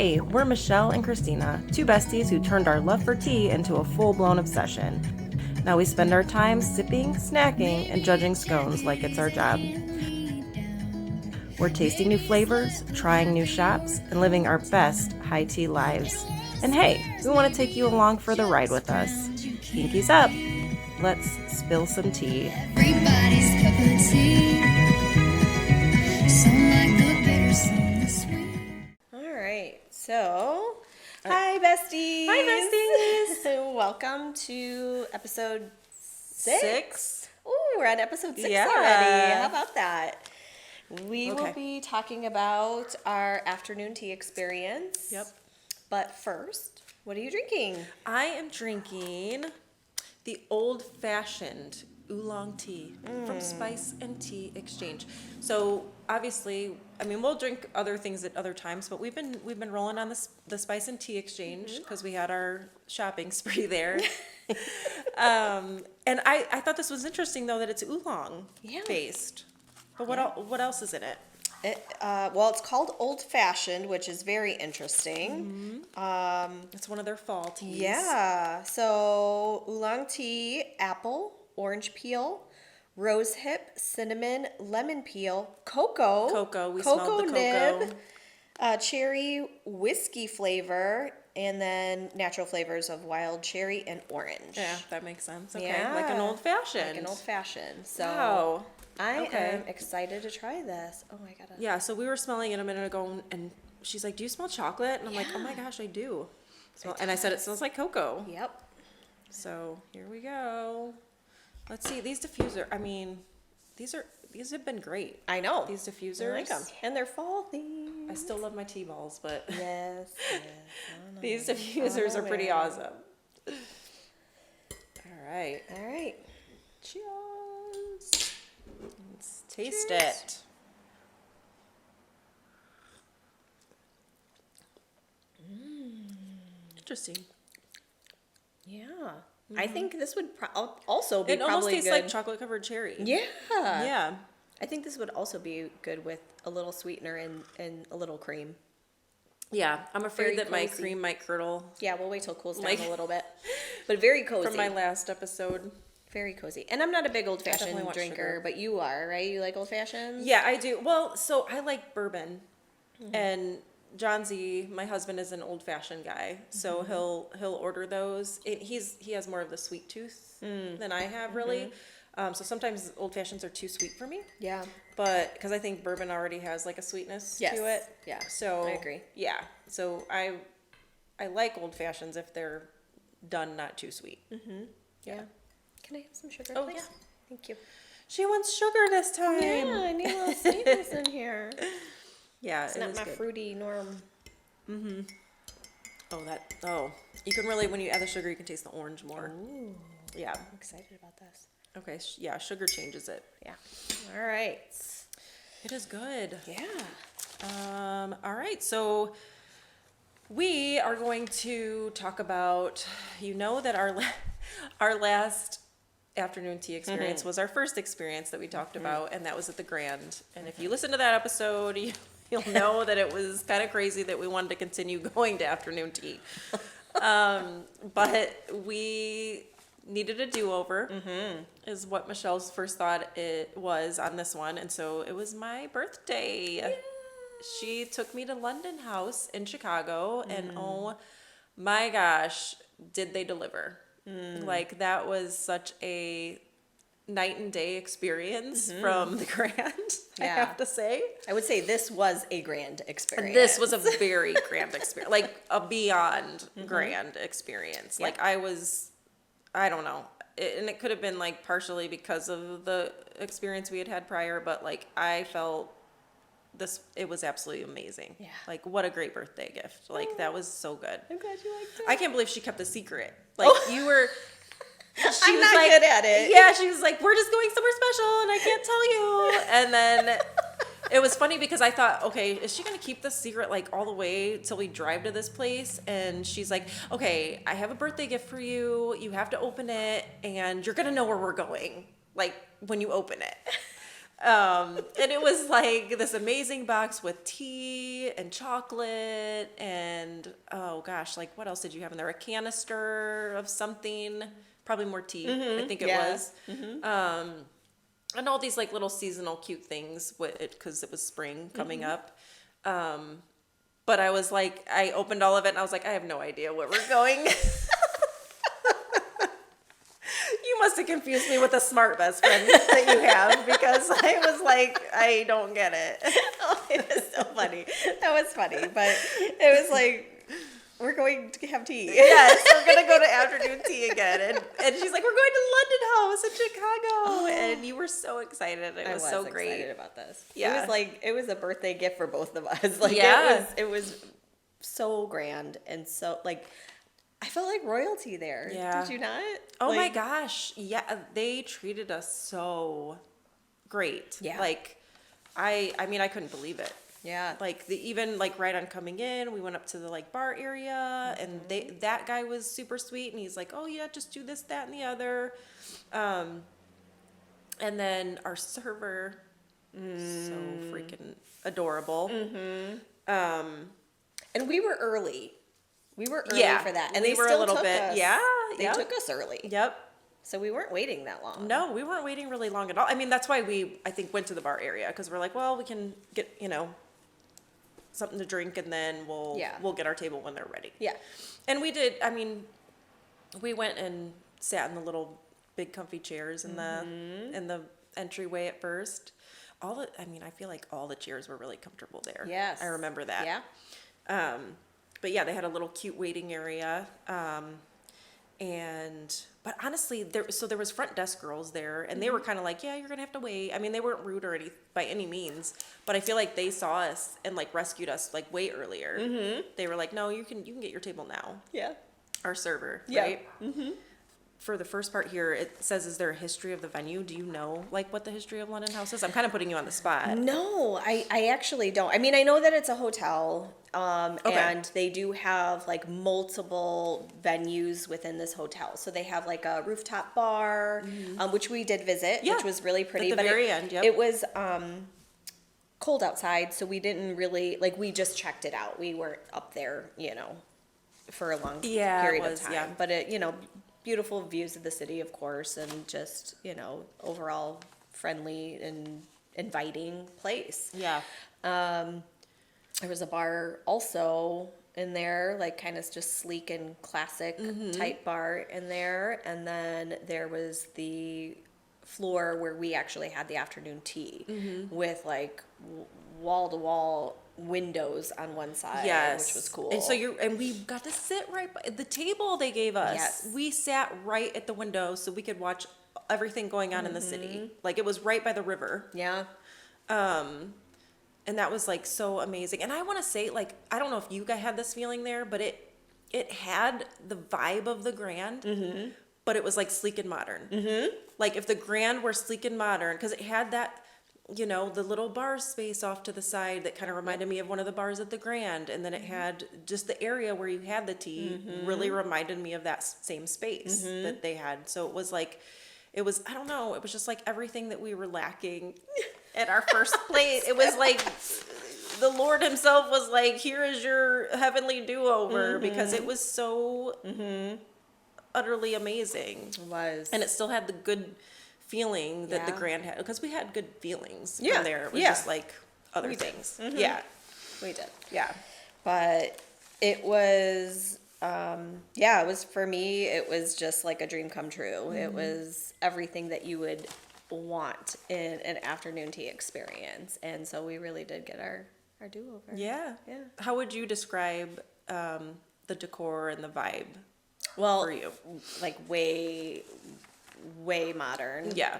Hey, we're Michelle and Christina, two besties who turned our love for tea into a full-blown obsession. Now we spend our time sipping, snacking, and judging scones like it's our job. We're tasting new flavors, trying new shops, and living our best high tea lives. And hey, we want to take you along for the ride with us. Pinkies up. Let's spill some tea. Everybody's cup of tea. Some like the bitter, some the sweet. All right, so hi besties. Hi, besties. Welcome to episode six. Ooh, we're on episode 6 Yeah. already. How about that? We Okay. will be talking about our afternoon tea experience. Yep. But first, what are you drinking? I am drinking the old-fashioned oolong tea from Spice and Tea Exchange. So obviously, I mean, we'll drink other things at other times, but we've been rolling on the Spice and Tea Exchange because we had our shopping spree there. And I thought this was interesting though that it's oolong based. But what else is in it? Well, it's called Old Fashioned, which is very interesting. It's one of their fall teas. Yeah. So oolong tea, apple, orange peel, rose hip, cinnamon, lemon peel, cocoa. Cocoa. We smelled the cocoa. nib, cherry, whiskey flavor, and then natural flavors of wild cherry and orange. Yeah, that makes sense. Okay, Yeah. like an old fashioned. Like an old fashioned. So Wow. I Okay. am excited to try this. Oh my god. Yeah, so we were smelling it a minute ago, and she's like, "Do you smell chocolate?" And I'm like, "Oh my gosh, I do." And I said, "It smells like cocoa." Yep. So here we go. Let's see these diffuser. I mean, these have been great. I know. These I diffusers. like them. And they're fall themed. I still love my tea balls, but Yes, yes. these diffusers are pretty awesome. All right. All right. Cheers. Let's taste Cheers. it. Interesting. Yeah. I think this would also be It almost probably tastes good. like chocolate covered cherry. Yeah. Yeah. I think this would also be good with a little sweetener and a little cream. Yeah. I'm afraid Very that my cozy. cream might curdle Yeah, we'll wait till it cools down Like- a little bit. But very cozy. from my last episode. Very cozy. And I'm not a big old definitely fashioned want drinker, sugar. but you are, right? You like old fashions? Yeah, I do. Well, so I like bourbon, and John Z, my husband, is an old fashioned guy, so he'll order those. He has more of the sweet tooth than I have, really. So sometimes old fashions are too sweet for me, Yeah. but because I think bourbon already has like a sweetness Yes. to it. Yeah. So I agree. Yeah. So I like old fashions if they're done not too sweet. Yeah. Can I have some sugar, Oh, please? yeah. Thank you. She wants sugar this time. Yeah, I need a little sweetness in here. Yeah, It's it not is my good. fruity norm. Oh, you can really, when you add the sugar, you can taste the orange more. Ooh, Yeah. I'm excited about this. Okay. Yeah, sugar changes it. Yeah. All right. It is good. Yeah. All right. So we are going to talk about, that our last afternoon tea experience was our first experience that we talked about, and that was at the Grand. And if you listen to that episode, you'll know that it was kind of crazy that we wanted to continue going to afternoon tea. But we needed a do-over, is what Michelle's first thought it was on this one. And so it was my birthday. She took me to London House in Chicago, and oh my gosh, did they deliver. Like, that was such a night and day experience from the Grand, I Yeah. have to say. I would say this was a grand experience. This was a very grand experience, like a beyond grand experience. Yep. Like, I don't know. And it could have been like partially because of the experience we had prior, but like I felt it was absolutely amazing. Yeah. Like, what a great birthday gift. Like, that was so good. I'm glad you liked it. I can't believe she kept the secret. Like, you were. She I'm was not like, good at it. Yeah, she was like, "We're just going somewhere special, and I can't tell you." And then it was funny because I thought, okay, is she gonna keep this secret like all the way till we drive to this place? And she's like, "Okay, I have a birthday gift for you. You have to open it, and you're gonna know where we're going, like when you open it." And it was like this amazing box with tea and chocolate and, oh gosh, like what else did you have in there? A canister of something, probably more tea, I think it yeah. was. And all these like little seasonal cute things because it was spring coming up. But I was like, I opened all of it and I was like, I have no idea where we're going. You must have confused me with a smart best friend that you have because I was like, I don't get it. Oh, it was so funny. That was funny, but it was like, we're going to have tea. Yes, we're gonna go to afternoon tea again, and she's like, we're going to London House in Chicago, and you were so excited. It was so great. Excited about this. Yeah. It was like it was a birthday gift for both of us. Like Yeah. it was so grand and so like I felt like royalty there. Yeah. Did you not? Oh my Like, gosh, yeah, they treated us so great. Yeah. Like, I mean, I couldn't believe it. Yeah. Like even like right on coming in, we went up to the like bar area, and that guy was super sweet, and he's like, oh yeah, just do this, that, and the other. And then our server, so freaking adorable. And we were early. We were early Yeah, for that. And we they were a still little took bit- us. yeah, They yep. took us early. Yep. So we weren't waiting that long. No, we weren't waiting really long at all. I mean, that's why I think, went to the bar area, because we're like, well, we can get, something to drink, and then we'll get our table when they're ready. Yeah. And we did. I mean, we went and sat in the little big comfy chairs in the entryway at first. I feel like all the chairs were really comfortable there. Yes. I remember that. Yeah. But yeah, they had a little cute waiting area. But honestly, there was front desk girls there, and they were kind of like, yeah, you're gonna have to wait. I mean, they weren't rude or by any means, but I feel like they saw us and like rescued us like way earlier. They were like, no, you can get your table now. Yeah. Our server, Yeah. right? For the first part here, it says, is there a history of the venue? Do you know like what the history of London House is? I'm kind of putting you on the spot. No, I actually don't. I mean, I know that it's a hotel, Okay. and they do have like multiple venues within this hotel. So they have like a rooftop bar, which we did visit, Yeah, which was really pretty. at the but very end, yep. It was cold outside, so we didn't really like. We just checked it out. We weren't up there, for a long Yeah, it period was, of time. yeah. But it, beautiful views of the city, of course, and just overall friendly and inviting place. Yeah. There was a bar also in there, like kind of just sleek and classic type bar in there. And then there was the floor where we actually had the afternoon tea with like wall to wall windows on one side, Yes. which was cool. And so we got to sit right by the table they gave us. Yes. We sat right at the window so we could watch everything going on in the city. Like it was right by the river. Yeah. And that was like so amazing. And I want to say, like, I don't know if you guys had this feeling there, but it had the vibe of the Grand, but it was like sleek and modern. Like if the Grand were sleek and modern, because it had that, the little bar space off to the side that kind of reminded me of one of the bars at the Grand. And then it had just the area where you had the tea really reminded me of that same space that they had. So it was like, I don't know, it was just like everything that we were lacking at our first plate. It was like the Lord himself was like, here is your heavenly do-over, because it was so utterly amazing. It was. And it still had the good feeling that the Yeah. Grand had, because we had good feelings Yeah, from there. It was yeah. just like other We did. things. Yeah, We did. yeah. But it was it was, for me, it was just like a dream come true. It was everything that you would want in an afternoon tea experience, and so we really did get our do-over. Yeah. Yeah. How would you describe the decor and the vibe Well, for you? like way modern. Yeah.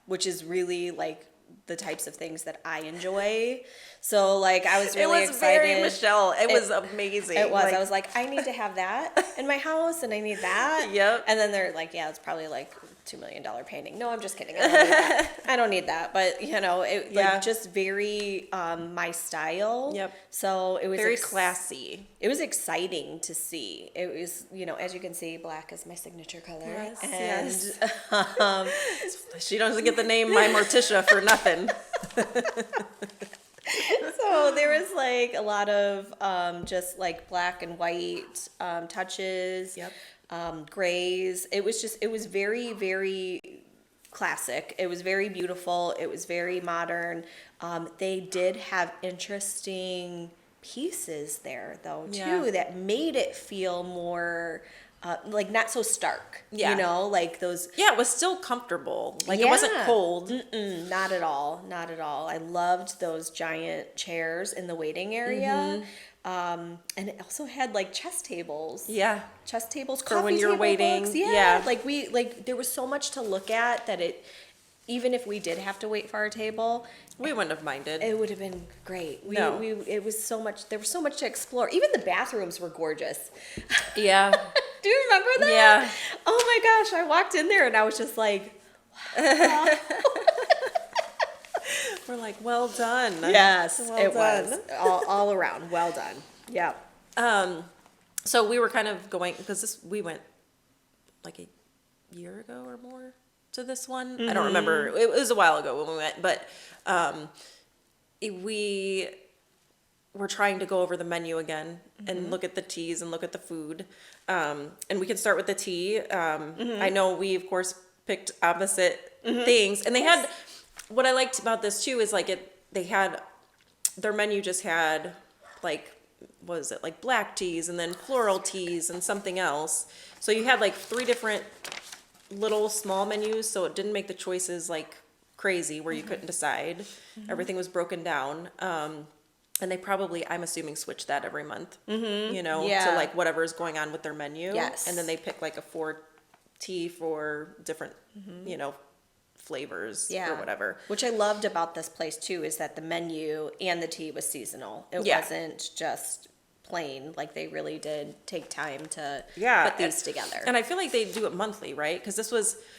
Which is really like the types of things that I enjoy. So like I was really it was excited. very Michelle. It was amazing. It was. Like, I was like, I need to have that in my house, and I need that. Yep. And then they're like, yeah, it's probably like $2 million painting. No, I'm just kidding. I don't need that. I don't need that. But you know, it Yeah. like just very my style. Yep. So it was Very classy. It was exciting to see. It was, you know, as you can see, black is my signature color. Yes, And She doesn't get the name My Morticia for nothing. so there was like a lot of just like black and white touches. Yep. Grays. It was very, very classic. It was very beautiful. It was very modern. They did have interesting pieces there, though, too, Yeah. that made it feel more like not so stark. Yeah. You know, like those. Yeah, it was still comfortable. Like, it wasn't Yeah. cold. Mm-mm, not at all. Not at all. I loved those giant chairs in the waiting area. And it also had like chess tables. Yeah. Chess tables, For when coffee you're table waiting, books. yeah. Like there was so much to look at that it, even if we did have to wait for our table, We wouldn't have minded. it would have been great. No. It was so much, there was so much to explore. Even the bathrooms were gorgeous. Yeah. Do you remember that? Yeah. Oh my gosh, I walked in there and I was just like, We're like, well done. yes, Well it done. was all around. Well done. Yeah. So we were kind of going, because we went like a year ago or more to this one. I don't remember. It was a while ago when we went, but we were trying to go over the menu again and look at the teas and look at the food. And we can start with the tea. I know we, of course, picked opposite things. And they had, what I liked about this too is like their menu just had like, what is it, like black teas and then floral teas and something else. So you had like 3 different little small menus, so it didn't make the choices like crazy where you couldn't decide. Everything was broken down. And they probably, I'm assuming, switch that every month, you know, Yeah. to like whatever's going on with their menu. Yes. And then they pick like a 4 tea for different, you know, flavors or whatever. Which I loved about this place too is that the menu and the tea was seasonal. It Yeah. wasn't just plain. Like they really did take time to Yeah, put these together. And I feel like they do it monthly, right? Because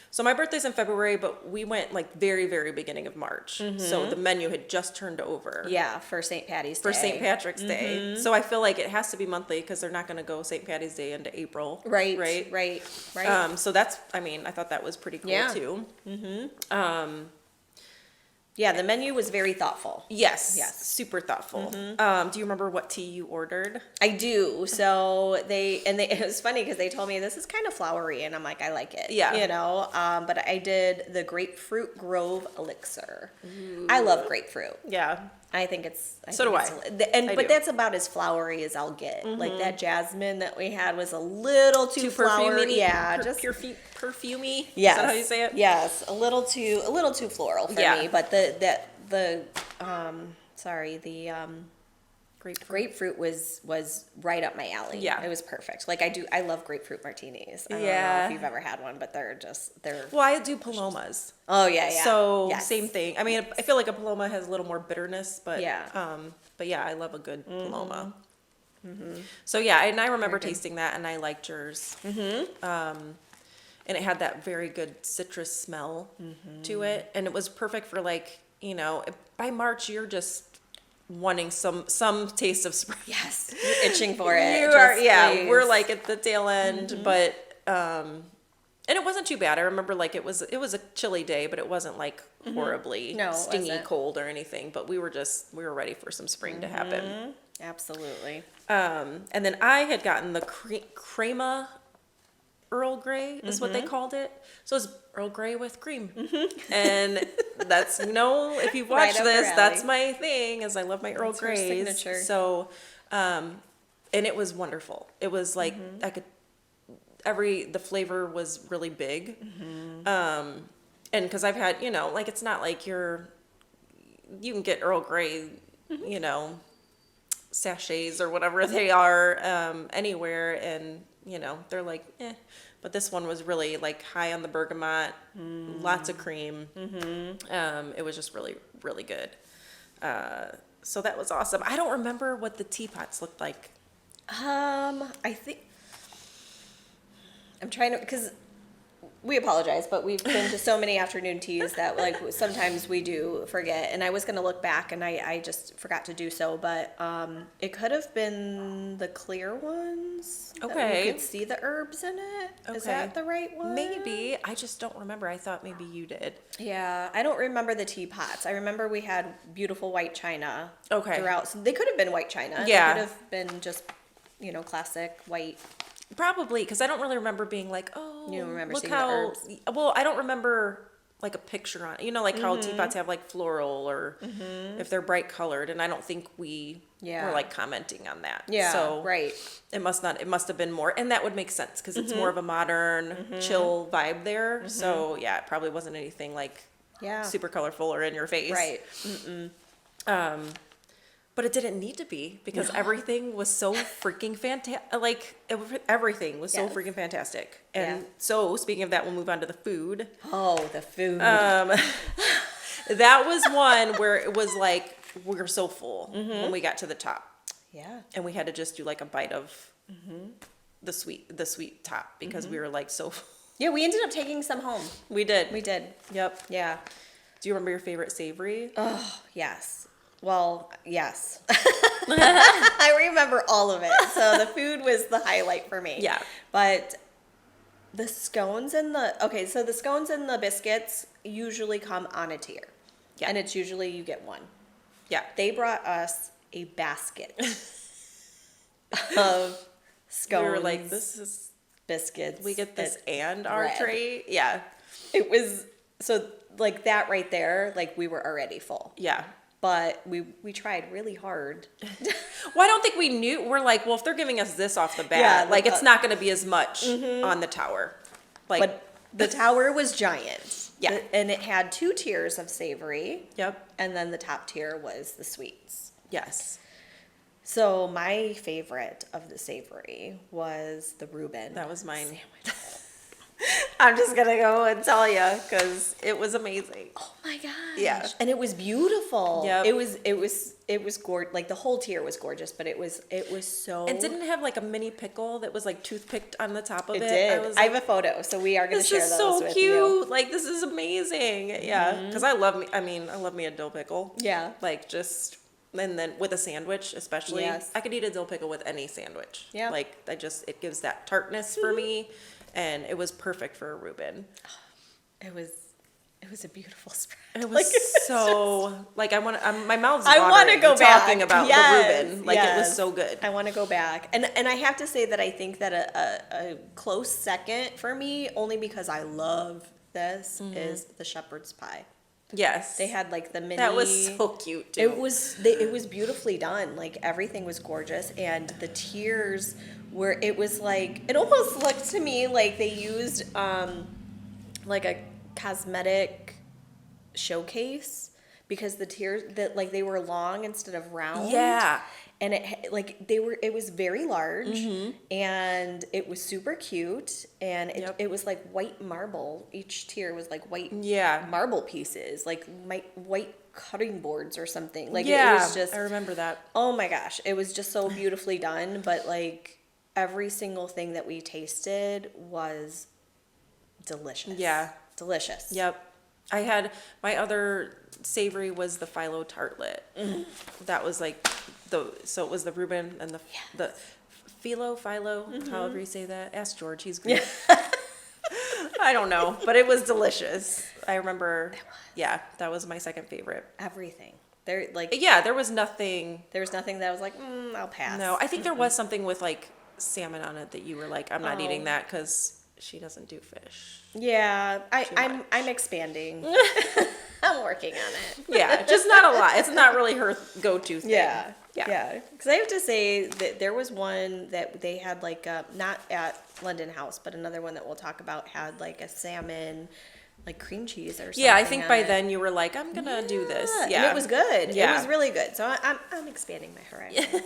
so my birthday's in February, but we went like very, very beginning of March. So the menu had just turned over. yeah, for St. Patty's Day. For St. Patrick's Day. So I feel like it has to be monthly because they're not going to go St. Patty's Day into April. Right. Right. Right. So that's, I mean, I thought that was pretty cool Yeah. too. Yeah, the menu was very thoughtful. Yes. Yes. Super thoughtful. Do you remember what tea you ordered? I do. So it was funny because they told me this is kind of flowery, and I'm like, I like it. Yeah. You know, but I did the Grapefruit Grove Elixir. I love grapefruit. Yeah. I think it's. So do I. But do. that's about as flowery as I'll get. Like that jasmine that we had was a little too flowery. perfumey? Yeah, just perfumey? yes. Is that how you say it? Yes, a little too floral for Yeah. me. But the grapefruit was right up my alley. Yeah. It was perfect. Like I love grapefruit martinis. I don't know Yeah. if you've ever had one, but they're. Well, I do palomas. Oh yeah. So Yes. same thing. I mean, I feel like a paloma has a little more bitterness, but Yeah. but yeah, I love a good paloma. So yeah, and I remember tasting that, and I liked yours. And it had that very good citrus smell to it, and it was perfect for like, you know, by March you're just wanting some taste of spring. Yes. You're itching for it. You Just are, yeah. please. We're like at the tail end, but and it wasn't too bad. I remember like it was a chilly day, but it wasn't like horribly No, it stingy wasn't. cold or anything. But we were ready for some spring to happen. Absolutely. And then I had gotten the crema Earl Grey is what they called it. So it's Earl Grey with cream. And that's, you know, if you've Right watched up your this, alley. that's my thing, is I love my Earl That's her Greys. signature. So, and it was wonderful. It was like, the flavor was really big. And because I've had, you know, like it's not like you can get Earl Grey, you know, sachets or whatever they are anywhere, and you know they're like but this one was really like high on the bergamot, lots of cream. It was just really, really good. So that was awesome. I don't remember what the teapots looked like. I think I'm trying to, because we apologize, but we've been to so many afternoon teas that like sometimes we do forget. And I was going to look back and I just forgot to do so, but it could have been the clear ones. That Okay. you could see the herbs in it. Is Okay. that the right one? Maybe. I just don't remember. I thought maybe you did. Yeah, I don't remember the teapots. I remember we had beautiful white china. Okay. Throughout. So they could have been white china. Yeah. They could have been just, classic white. Probably, because I don't really remember being like, oh, You don't remember look seeing the how. herbs? Well, I don't remember like a picture on it. Like how Mm-hmm. teapots have like floral or if they're bright colored, and I don't think we Yeah. were like commenting on that. Yeah, So right. It must not. It must have been more, and that would make sense because it's more of a modern, chill vibe there. So yeah, it probably wasn't anything like Yeah. super colorful or in your face. Right. But it didn't need to be because everything was so freaking fantastic. Like everything was so Yes. freaking fantastic. And Yeah. so speaking of that, we'll move on to the food. Oh, the food. That was one where it was like we were so full when we got to the top, yeah. and we had to just do like a bite of the sweet top because we were like so. Yeah, we ended up taking some home. We did. We did. Yep. Yeah. Do you remember your favorite savory? Oh, yes. Well, yes. I remember all of it. So the food was the highlight for me. Yeah. But the scones and the scones and the biscuits usually come on a tier. Yeah. And it's usually you get one. Yeah. They brought us a basket of scones. We were like, this is. biscuits. We get this and bread. our tray. Yeah. It was so like that right there, like we were already full. Yeah. But we tried really hard. Well, I don't think we knew. We're like, well, if they're giving us this off the bat, Yeah, like it's not going to be as much on the tower. Like, But the tower was giant. Yeah. And it had 2 tiers of savory. yep. And then the top tier was the sweets. Yes. So my favorite of the savory was the Reuben. That was mine. Sandwich. I'm just going to go and tell you because it was amazing. Oh my gosh. Yeah. And it was beautiful. Yep. It was gorgeous. Like the whole tier was gorgeous, but it was so. It didn't have like a mini pickle that was like toothpicked on the top of it. It did. I was I like, have a photo, so we are going to this share is those so with cute. you. Like, this is amazing. Yeah. Because I love me a dill pickle. Yeah. Like, just, and then with a sandwich, especially. Yes. I could eat a dill pickle with any sandwich. Yeah. Like, it gives that tartness for me. And it was perfect for a Reuben. It was a beautiful spread. It was my mouth's I watering want to go back. talking about Yes, the Reuben. Like, it was so good. I want to go back, and I have to say that I think that a close second for me, only because I love this, is the shepherd's pie. Yes. They had like the mini. That was so cute, too. It was beautifully done. Like everything was gorgeous, and the tiers were. It was like it almost looked to me like they used like a cosmetic showcase because the tiers that like they were long instead of round. Yeah. And it was very large and it was super cute and it was like white marble. Each tier was like white marble pieces, like white cutting boards or something. Like it was just, I remember that. oh my gosh, it was just so beautifully done. But like every single thing that we tasted was delicious. Yeah. Delicious. Yep. I had my other savory was the phyllo tartlet. That was like so it was the Reuben and the phyllo, however you say that. Ask George, he's good. I don't know, but it was delicious. I remember. Yeah, that was my second favorite. Everything. There like Yeah, there was nothing. there was nothing that I was like, I'll pass. No, I think there was something with like salmon on it that you were like, I'm not eating that because she doesn't do fish. Yeah, I'm much. expanding. I'm working on it. Yeah, just not a lot. It's not really her go-to thing. Yeah. Yeah. Because I have to say that there was one that they had like not at London House, but another one that we'll talk about had like a salmon, like cream cheese or something. Yeah, I think on by it. then you were like, I'm gonna do this. Yeah, and it was good. Yeah. It was really good. So I'm expanding my horizons.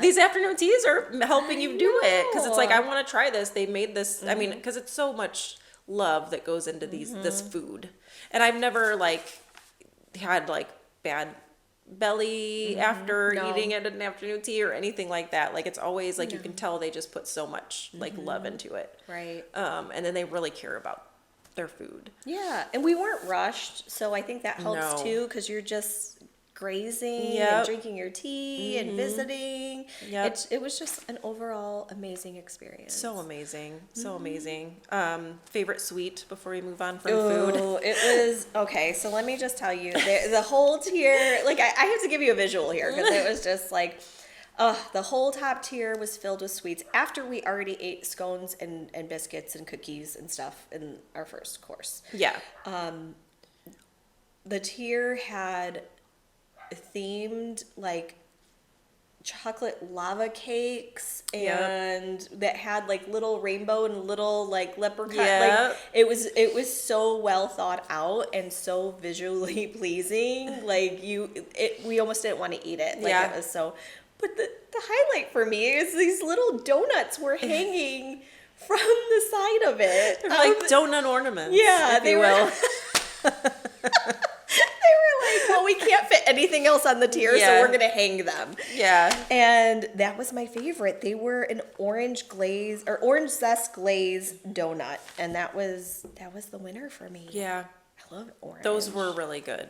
These afternoon teas are helping you do it because it's like know. I want to try this. They made this. I mean, because it's so much love that goes into this food, and I've never like had like bad belly after No. eating at an afternoon tea or anything like that. Like it's always like you can tell they just put so much like love into it. Right. And then they really care about their food. Yeah, and we weren't rushed, so I think that helps No. too, because you're just grazing Yep. and drinking your tea and visiting. Yep. It was just an overall amazing experience. So amazing. So amazing. Favorite sweet before we move on from food? Oh, it was okay. So let me just tell you, the whole tier. Like I have to give you a visual here because it was just like, the whole top tier was filled with sweets. After we already ate scones and biscuits and cookies and stuff in our first course, Yeah. the tier had themed like chocolate lava cakes and that had like little rainbow and little like leprechaun. Yep. Like it was so well thought out and so visually pleasing. Like we almost didn't want to eat it. Like Yeah. it was so. But the highlight for me is these little donuts were hanging from the side of it. They're like donut ornaments. Yeah, if they you were. will. They were like, well, we can't fit anything else on the tier, Yeah. so we're gonna hang them. Yeah. And that was my favorite. They were an orange glaze or orange zest glaze donut, and that was the winner for me. Yeah. I love orange. Those were really good.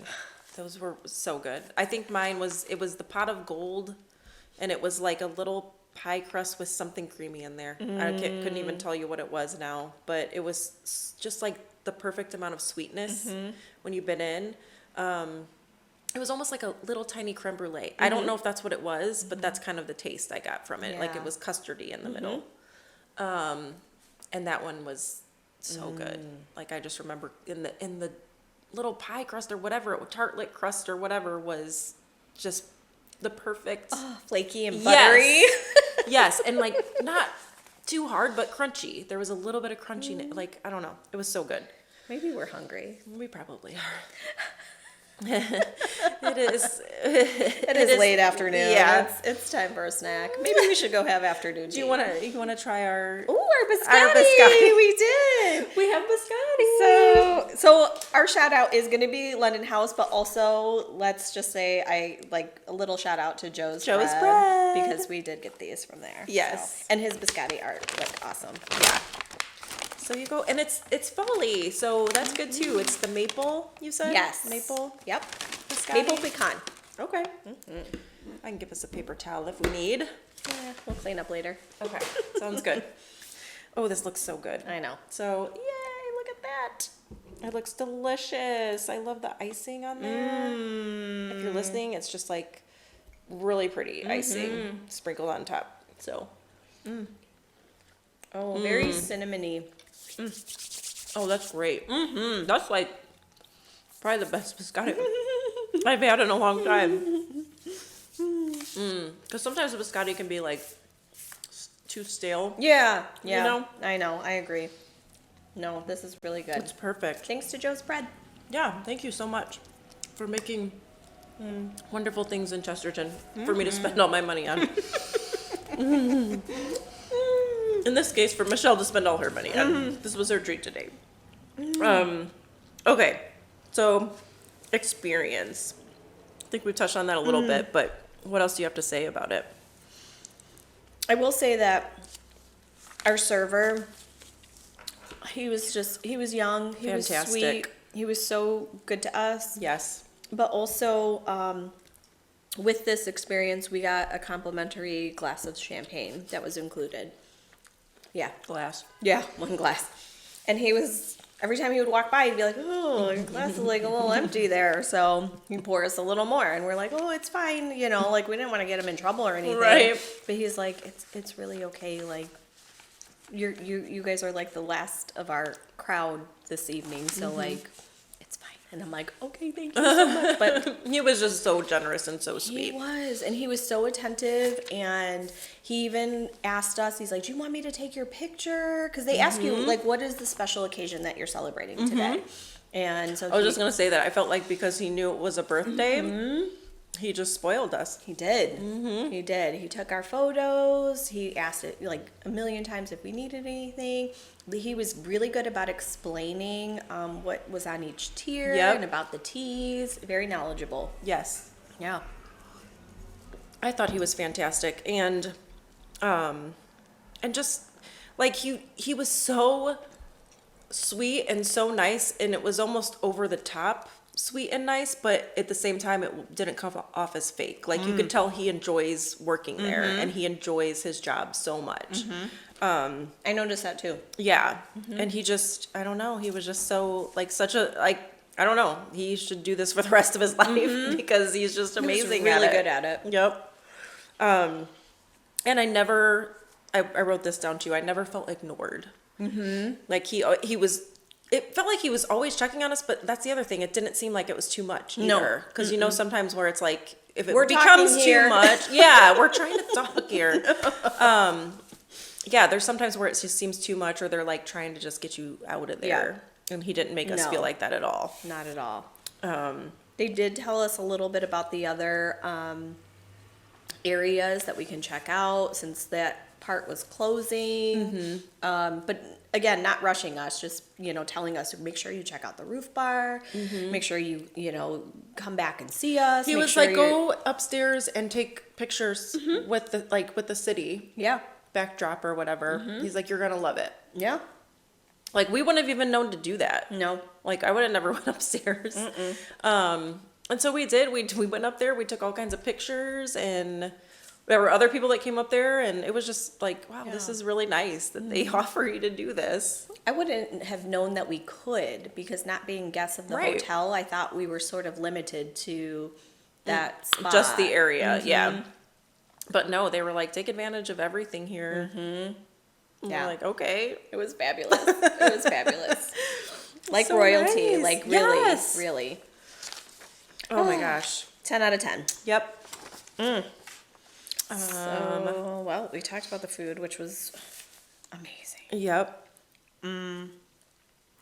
Those were so good. I think mine was, it was the pot of gold, and it was like a little pie crust with something creamy in there. Couldn't even tell you what it was now, but it was just like the perfect amount of sweetness when you bit in. It was almost like a little tiny creme brulee. I don't know if that's what it was, but that's kind of the taste I got from it. Like it Yeah. was custardy in the middle. And that one was so good. Like I just remember in the little pie crust or whatever, tartlet crust or whatever was just the perfect. flaky and Yes. buttery. Yes, and like not too hard, but crunchy. There was a little bit of crunchiness. Like I don't know, it was so good. Maybe we're hungry. We probably are. It is. It is late afternoon. Yeah. It's time for a snack. Maybe we should go have afternoon tea. Do you wanna try our? Ooh, our biscotti. Our biscotti. We did. We have biscotti. So our shout out is going to be London House, but also let's just say I like a little shout out to Joe's Bread. because we did get these from there. Yes. So. And his biscotti art looked awesome. Yeah. So you go, and it's folly, so that's good too. It's the maple, you said? Yes. Maple Yep. biscotti? Maple pecan. Okay. I can give us a paper towel if we need. Yeah, we'll clean up later. Okay. Sounds good. Oh, this looks so good. I know. So, yay, look at that. It looks delicious. I love the icing on there. If you're listening, it's just like really pretty icing sprinkled on top. So, Oh, very cinnamony. oh, that's great. That's like probably the best biscotti I've had in a long time. Because sometimes the biscotti can be like too stale. Yeah. Yeah. You know? I know. I agree. No, this is really good. It's perfect. Thanks to Joe's Bread. Yeah, thank you so much for making wonderful things in Chesterton for me to spend all my money on. In this case, for Michelle to spend all her money on. This was her treat today. Okay, so experience. I think we touched on that a little bit, but what else do you have to say about it? I will say that our server, he was young, he was Fantastic. sweet, he was so good to us. Yes. But also, with this experience, we got a complimentary glass of champagne that was included. Yeah. Glass. Yeah, one glass. And he was, every time he would walk by, he'd be like, oh, your glass is like a little empty there. So he'd pour us a little more. And we're like, oh, it's fine. You know, like we didn't want to get him in trouble or anything. Right. But he's like, it's really okay. Like, you guys are like the last of our crowd this evening. So like, it's fine. And I'm like, okay, thank you so much. But He was just so generous and so he sweet. was, and he was so attentive, and he even asked us, he's like, do you want me to take your picture? Because they ask you, like, what is the special occasion that you're celebrating today? And so I was just going to say that I felt like because he knew it was a birthday, he just spoiled us. he did. He did. He took our photos. He asked it like a million times if we needed anything. He was really good about explaining what was on each tier Yep. and about the teas. Very knowledgeable. Yes, Yeah. I thought he was fantastic, and just like he was so sweet and so nice, and it was almost over the top sweet and nice, but at the same time it didn't come off as fake. Like you could tell he enjoys working there, and he enjoys his job so much. I noticed that too. Yeah, and he just, I don't know, he was just so like such a like, I don't know, he should do this for the rest of his life because he's just amazing really at it. good at it. Yep. And I wrote this down too. I never felt ignored. Like he was, it felt like he was always checking on us, but that's the other thing. It didn't seem like it was too much No. either. Because you know, sometimes where it's like, if it We're becomes talking too here. much, yeah, we're trying to talk here. Yeah, there's sometimes where it just seems too much, or they're like trying to just get you out of there. And he didn't make us No. feel like that at all. Not at all. They did tell us a little bit about the other areas that we can check out since that part was closing. But again, not rushing us, just, telling us, make sure you check out the roof bar, make sure you come back and see us. He make was sure like, you're- go upstairs and take pictures with the city Yeah, backdrop or whatever. He's like, you're gonna love it. yeah, Like, we wouldn't have even known to do that. no, Like, I would have never went upstairs. And so we did. We went up there. We took all kinds of pictures, and there were other people that came up there, and it was just like, wow, this is really nice that they offer you to do this. I wouldn't have known that we could because not being guests of the Right. hotel, I thought we were sort of limited to that spot. Just the area, yeah. But no, they were like, take advantage of everything here. And Yeah. we're like, okay. It was fabulous. It was fabulous. Like So royalty, nice. like really, Yes. really. Oh my gosh. 10 out of 10. Yep. So, well, we talked about the food, which was amazing. Yep.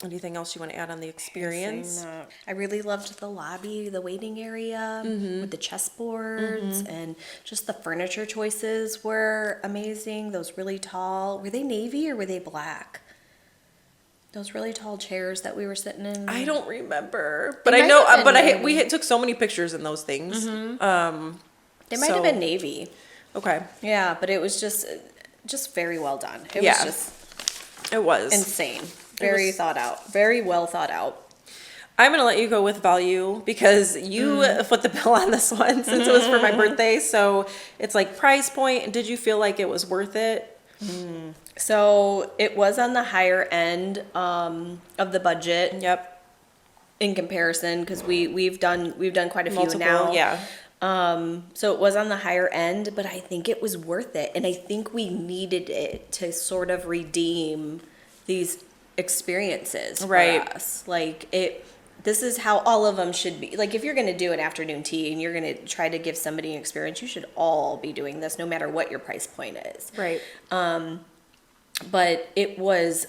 Anything else you want to add on the experience? I really loved the lobby, the waiting area with the chessboards, and just the furniture choices were amazing. Those really tall, were they navy or were they black? Those really tall chairs that we were sitting in. I don't remember, but It I know. might have been But we navy. took so many pictures in those things. They might have so- been navy. Okay, Yeah, but it was just very well done. It Yeah. was just it was. insane. Very was- thought out. Very well thought out. I'm gonna let you go with value because you put the bill on this one since it was for my birthday. So it's like price point. Did you feel like it was worth it? So it was on the higher end of the budget Yep. in comparison because we've done quite a few Multiple. now. Yeah. So it was on the higher end, but I think it was worth it, and I think we needed it to sort of redeem these experiences Right. for us. Like it. This is how all of them should be. Like if you're going to do an afternoon tea and you're going to try to give somebody an experience, you should all be doing this, no matter what your price point is. Right. But it was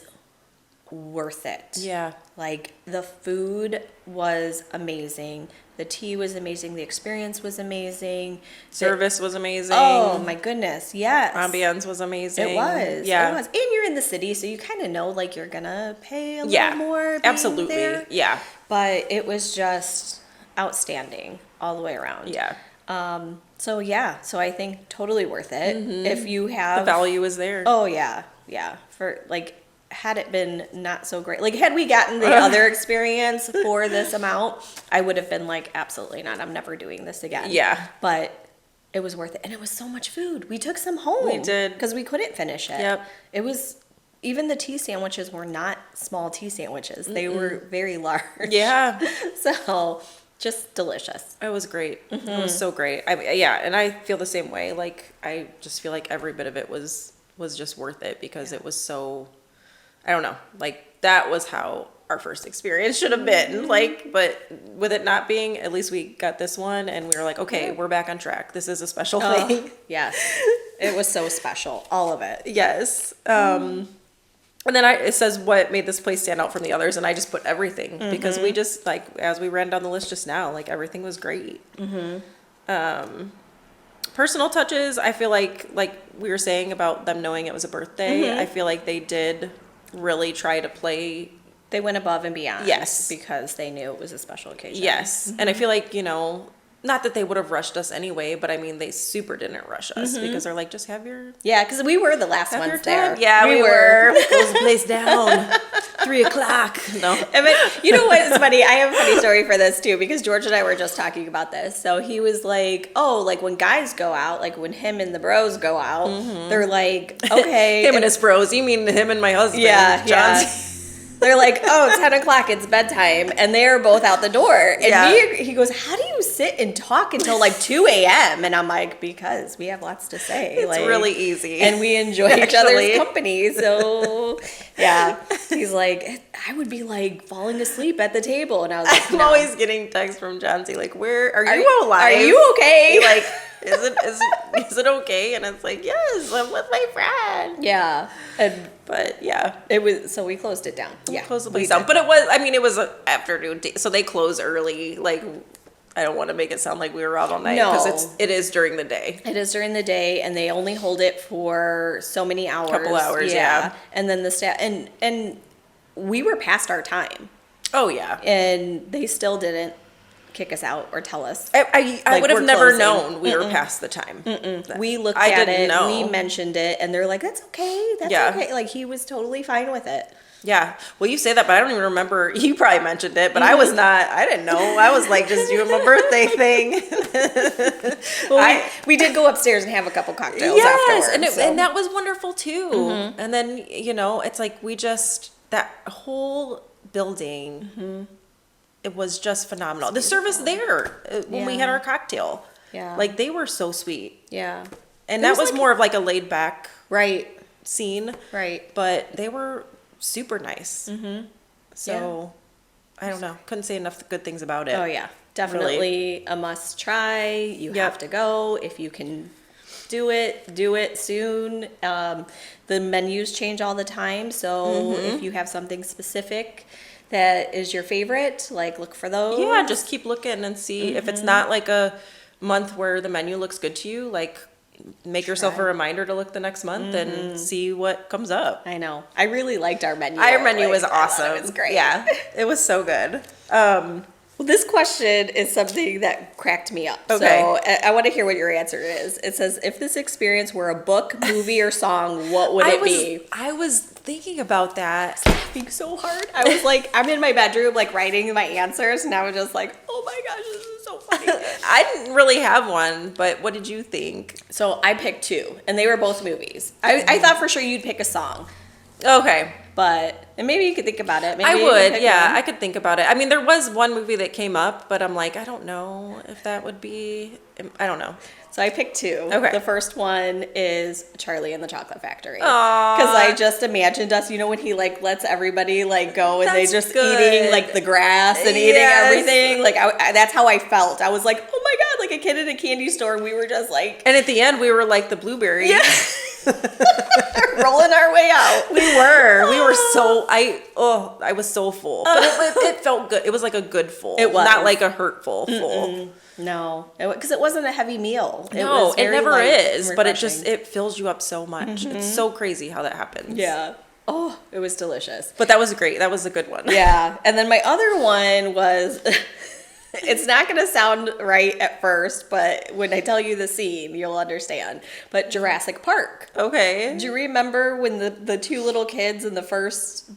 worth it. Yeah. Like the food was amazing. The tea was amazing. The experience was amazing. Service was amazing. Oh my goodness. Yes. Ambience was amazing. It was. Yeah. It was. And you're in the city, so you kind of know like you're going to pay a Yeah. little more. being Absolutely. there. Yeah. But it was just outstanding all the way around. Yeah. So yeah. So I think totally worth it. If you have The value is there. Oh yeah, yeah. For like, had it been not so great, like had we gotten the other experience for this amount, I would have been like, absolutely not. I'm never doing this again. Yeah. But it was worth it, and it was so much food. We took some home. We did. because we couldn't finish it. Yep. It was. Even the tea sandwiches were not small tea sandwiches. They were very large. Yeah. So just delicious. It was great. It was so great. Yeah, and I feel the same way. Like I just feel like every bit of it was just worth it because it was so. I don't know. Like that was how our first experience should have been. Like, but with it not being, at least we got this one, and we were like, okay, we're back on track. This is a special thing. Yes. It was so special. All of it. Yes. And then it says what made this place stand out from the others, and I just put everything because we just like as we ran down the list just now, like everything was great. Personal touches, I feel like we were saying about them knowing it was a birthday. I feel like they did really try to play. They went above and beyond. Yes. Because they knew it was a special occasion. Yes, and I feel like not that they would have rushed us anyway, but I mean, they super didn't rush us because they're like, just have your Yeah, because we were the last have your ones time. there. Yeah, we were. Close the place down. 3:00. No. And but you know what is funny? I have a funny story for this too, because George and I were just talking about this. So he was like, "Oh, like when guys go out, like when him and the bros go out, they're like, okay, Him and his bros. You mean him and my husband? yeah, John's. yeah." They're like, oh, 10 o'clock, it's bedtime. And they're both out the door. And Yeah. he goes, how do you sit and talk until like 2 a.m.? And I'm like, because we have lots to say. It's like, really easy. And we enjoy each other's Actually. company. So, yeah. He's like, I would be like falling asleep at the table. And I was like, I'm no. always getting texts from Johnsy like, "Where are you alive? Are you okay? Like, is it okay?" And it's like, "Yes, I'm with my friend." Yeah. And But yeah, it was, so we closed it down. we Yeah. closed the we place down. did. But it was an afternoon, so they close early. Like, I don't want to make it sound like we were out all night because No. it is during the day. It is during the day, and they only hold it for so many hours. Couple hours, yeah. And then the staff, and we were past our time, Oh yeah. and they still didn't kick us out or tell us. I Like, would have we're never closing. known we were past the time. We looked I at didn't it, know. we mentioned it, and they're like, "That's okay, that's Yeah. okay." Like he was totally fine with it. Yeah. Well, you say that, but I don't even remember. You probably mentioned it, but I was not. I didn't know. I was like just doing my birthday thing. Well, we did go upstairs and have a couple cocktails Yes, afterwards. and that was wonderful too. And then it's like that whole building. It was just phenomenal. The service there when we had Yeah. our cocktail, Yeah. like they were so sweet. yeah, And It that was was like- more of like a laid back right, scene, right. but they were super nice. So I don't know, couldn't say enough good things about it. Oh yeah, definitely a must try. You Yep. have to go if you can do it soon. The menus change all the time, so if you have something specific that is your favorite, like look for those. Yeah, just keep looking and see if it's not like a month where the menu looks good to you, like make yourself a Try. reminder to look the next month and see what comes up. I know. I really liked our menu. Our menu was Like, I thought awesome. It was great. Yeah, it was so good. Well, this question is something that cracked me up. Okay. So I want to hear what your answer is. It says, if this experience were a book, movie, or song, what would it be? I was thinking about that. Laughing so hard. I was like, I'm in my bedroom, like writing my answers, and I was just like, oh my gosh, this is so funny. I didn't really have one, but what did you think? So I picked two, and they were both movies. I thought for sure you'd pick a song, Okay. and maybe you could think about it. Maybe I you could would, pick yeah, one. I could think about it. I mean, there was one movie that came up, but I'm like, I don't know if that would be, I don't know. So I picked two. Okay. The first one is Charlie and the Chocolate Factory. Aww. Because I just imagined us, when he like lets everybody like go and they That's just good. eating like the grass and eating Yes. everything. Like that's how I felt. I was like, oh my God, like a kid in a candy store. And we were just like And at the end, we were like the blueberries. rolling our way out. We were so, I was so full. But it felt good. It was like a good full. It was. Not like a hurtful full. No, because it wasn't a heavy meal. No, was it very never light is, and but refreshing. it fills you up so much. It's so crazy how that happens. Yeah. Oh, it was delicious. But that was great. That was a good one. Yeah. And then my other one was it's not going to sound right at first, but when I tell you the scene, you'll understand. But Jurassic Park. Okay. Do you remember when the two little kids in the first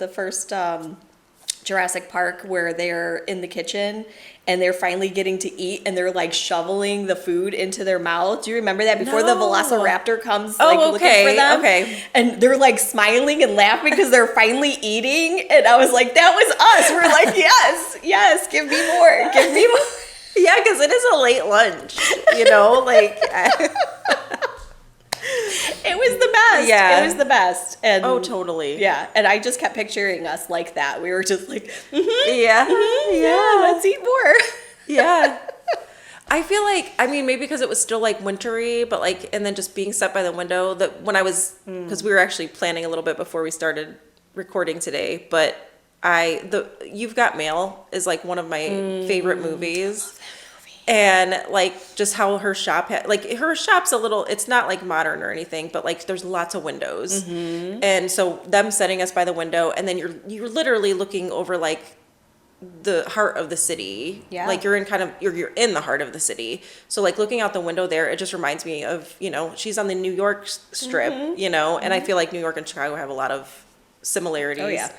Jurassic Park where they're in the kitchen and they're finally getting to eat and they're like shoveling the food into their mouth? Do you remember that before the No. Velociraptor comes Oh, like looking okay, for them? okay. And they're like smiling and laughing because they're finally eating. And I was like, that was us. We're like, yes, give me more, give me more. Yeah, because it is a late lunch, like. It was the best. Yeah. It was the best. And Oh, totally. yeah. And I just kept picturing us like that. We were just like, Yeah. yeah, let's eat more. Yeah. I feel like, maybe because it was still like wintry, but like, and then just being set by the window that when I was, because we were actually planning a little bit before we started recording today, but You've Got Mail is like one of my favorite movies. And like just how her shop her shop's a little, it's not like modern or anything, but like there's lots of windows. And so them setting us by the window, and then you're literally looking over like the heart of the city. Yeah. Like you're you're in the heart of the city. So like looking out the window there, it just reminds me of, she's on the New York strip, and I feel like New York and Chicago have a lot of similarities. Oh, yeah.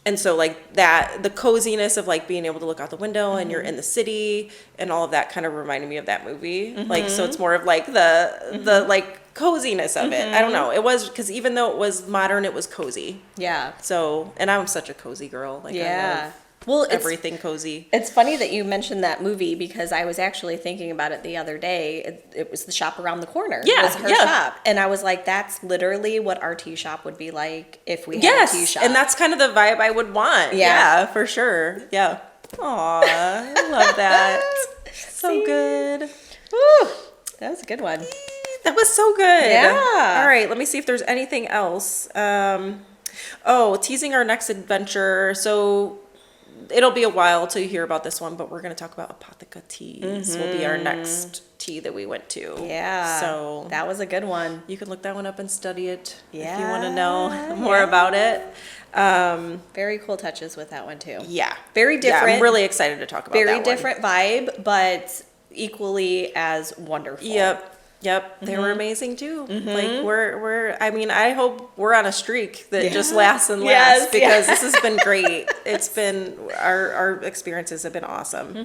And so like the coziness of like being able to look out the window and you're in the city and all of that kind of reminded me of that movie. Like, so it's more of like the like coziness of it. I don't know. It was, because even though it was modern, it was cozy. Yeah. So, and I'm such a cozy girl. Like, I Yeah. love Well, everything cozy. It's funny that you mentioned that movie because I was actually thinking about it the other day. It was the shop around the corner. Yeah, It was her yeah. shop. And I was like, that's literally what our tea shop would be like if we had a tea Yes, shop. and that's kind of the vibe I would want. Yeah. Yeah, for sure. Yeah. Aw, I love that. So See? good. Woo, that was a good one. That was so good. Yeah. All right, let me see if there's anything else. Teasing our next adventure. So it'll be a while till you hear about this one, but we're going to talk about Apotheca teas. Will be our next tea that we went to. Yeah. So that was a good one. you can look that one up and study it if you Yeah, want to know more about it. Very cool touches with that one too. Yeah. Very Yeah, different. I'm really excited to talk about that Very one. different vibe, but equally as wonderful. Yep, they were amazing too. Like I hope we're on a streak that just lasts and Yes, lasts because this has been great. It's been our experiences have been awesome.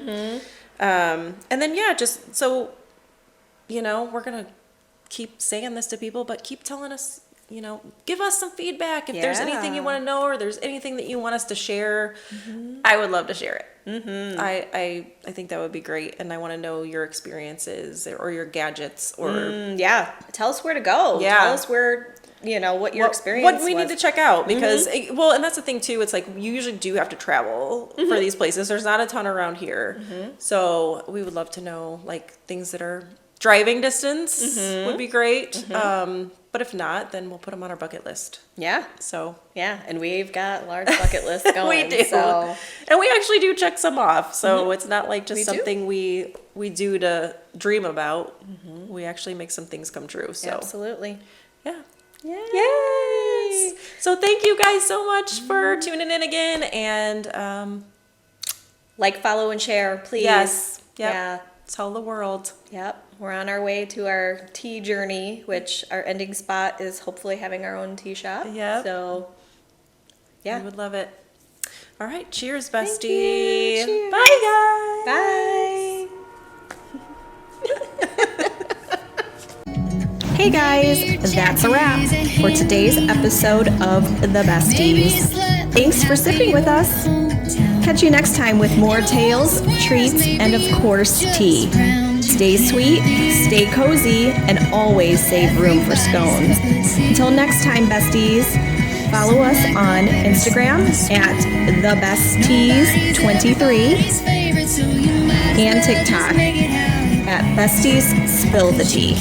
And then just so we're gonna keep saying this to people, but keep telling us. Give us some feedback if there's anything you want to know or there's anything that you want us to share. I would love to share it. I think that would be great, and I want to know your experiences or your gadgets or Yeah. Tell us where to go. Yeah. Tell us where, what your experience what we was. need to check out because and that's the thing too. It's like you usually do have to travel for these places. There's not a ton around here, so we would love to know like things that are driving distance would be great. But if not, then we'll put them on our bucket list. Yeah. So Yeah. And we've got large bucket lists going. we do, So. and we actually do check some off. So it's not like just We do. something we do to dream about. We actually make some things come true. So Absolutely. yeah. Yay. Yes. So thank you guys so much for tuning in again. And Like, follow, and share, please. yes, yep. Yeah. Tell the world. Yep. We're on our way to our tea journey, which our ending spot is hopefully having our own tea shop. Yep. So, yeah. We would love it. All right. Cheers, bestie. Thank you. Cheers. Bye, guys. Bye. Hey guys, that's a wrap for today's episode of The Besties. Thanks for sipping with us. Catch you next time with more tales, treats, and of course, tea. Stay sweet, stay cozy, and always save room for scones. Until next time, besties, follow us on Instagram at thebesties23 and TikTok at Besties Spill the Tea.